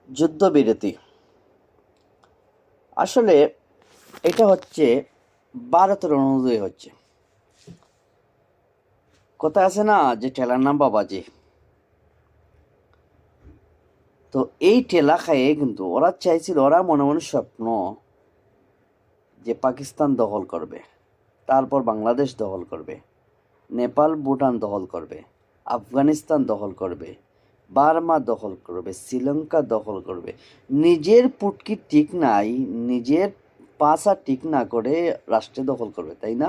যুদ্ধবিরতি আসলে এটা হচ্ছে ভারতের অনুযায়ী হচ্ছে। কথা আছে না যে ঠেলার নাম বাবাজি। তো এই ঠেলা খাইয়ে কিন্তু ওরা চাইছিল, ওরা মনে মনে স্বপ্ন যে পাকিস্তান দখল করবে, তারপর বাংলাদেশ দখল করবে, নেপাল ভুটান দখল করবে, আফগানিস্তান দখল করবে, বার্মা দখল করবে, শ্রীলঙ্কা দখল করবে। নিজের পুটকি ঠিক নাই, নিজের পাশা ঠিক না করে রাষ্ট্রে দখল করবে, তাই না?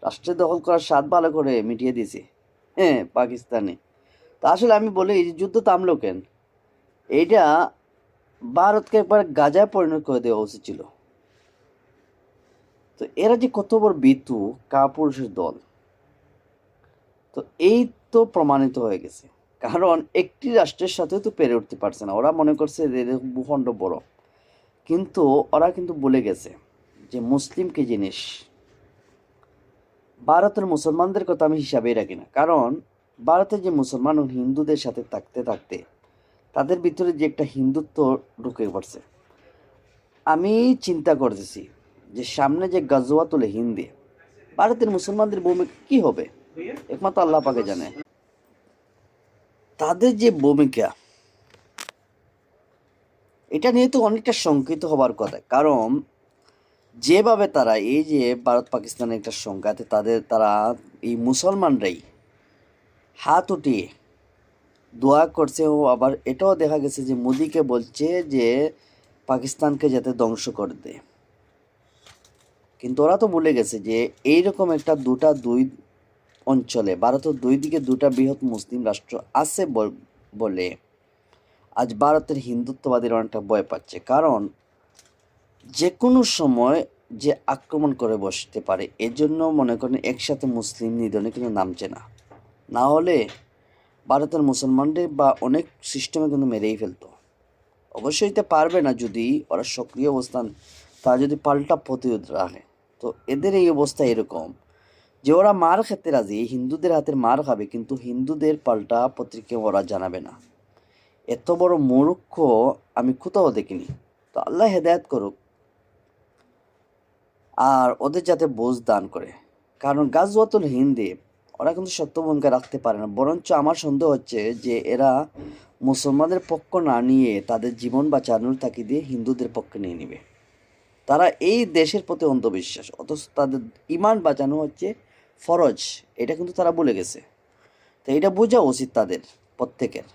রাষ্ট্রে দখল করার স্বাদ ভালো করে মিটিয়ে দিয়েছে হ্যাঁ পাকিস্তানে। তা আসলে আমি বলি এই যে যুদ্ধ থামলো কেন? এইটা ভারতকে একবার গাজায় পরিণত করে দেওয়া উচিত ছিল। তো এরা যে কত বড় বিতু কাপুরুষের দল, তো এই তো প্রমাণিত হয়ে গেছে। কারণ একটি রাষ্ট্রের সাথে তো পেরে উঠতে পারছে না, ওরা মনে করছে যে এদের ভূখণ্ড বড়। কিন্তু ওরা কিন্তু ভুলে গেছে যে মুসলিম কি জিনিস। ভারতের মুসলমানদের কথা আমি হিসাবেই রাখি না, কারণ ভারতের যে মুসলমান ও হিন্দুদের সাথে থাকতে থাকতে তাদের ভিতরে যে একটা হিন্দুত্ব ঢুকে পড়ছে। আমি চিন্তা করতেছি যে সামনে যে গাজওয়াতুল হিন্দে ভারতের মুসলমানদের ভূমিকা কি হবে, একমাত্র আল্লাহ পাকে জানে। তাদের যে ভূমিকা, এটা নিয়ে তো অনেকটা শঙ্কিত হবার কথা। কারণ যেভাবে তারা এই যে ভারত পাকিস্তানের একটা সংঘাতে তারা এই মুসলমানরাই হাত উঠিয়ে দোয়া করছে, ও আবার এটাও দেখা গেছে যে মোদিকে বলছে যে পাকিস্তানকে যাতে ধ্বংস করে দেয়। কিন্তু ওরা তো ভুলে গেছে যে এইরকম একটা দুই অঞ্চলে ভারতের দুই দিকে দুটা বৃহৎ মুসলিম রাষ্ট্র আছে বলে আজ ভারতের হিন্দুত্ববাদীরা অনেকটা ভয় পাচ্ছে। কারণ যে কোনো সময় যে আক্রমণ করে বসতে পারে, এজন্য মনে করেন একসাথে মুসলিম নিধনে কিন্তু নামছে না। না হলে ভারতের মুসলমানদের বা অনেক সিস্টেমে কিন্তু মেরেই ফেলতো। অবশ্যই এটা পারবে না যদি ওরা সক্রিয় অবস্থান, তারা যদি পাল্টা প্রতিরোধ রাখে। তো এদের এই অবস্থা এরকম যে ওরা মার খেতে রাজি, হিন্দুদের হাতের মার খাবে, কিন্তু হিন্দুদের পাল্টা প্রতিক্রিয়া ওরা জানাবে না। এত বড় মূর্খ আমি কোথাও দেখিনি। তো আল্লাহ হেদায়েত করুক আর ওদের যাতে বোঝ দান করে। কারণ গাজওয়াতুল হিন্দে ওরা কিন্তু সত্য ভূমিকা রাখতে পারে না, বরঞ্চ আমার সন্দেহ হচ্ছে যে এরা মুসলমানদের পক্ষ না নিয়ে তাদের জীবন বাঁচানোর তাগিদে হিন্দুদের পক্ষে নিয়ে নেবে। তারা এই দেশের প্রতি অন্ধবিশ্বাস, অথচ তাদের ইমান বাঁচানো হচ্ছে ফরজ, এটা কিন্তু তারা ভুলে গেছে। তো এটা বোঝা উচিত তাদের প্রত্যেকের।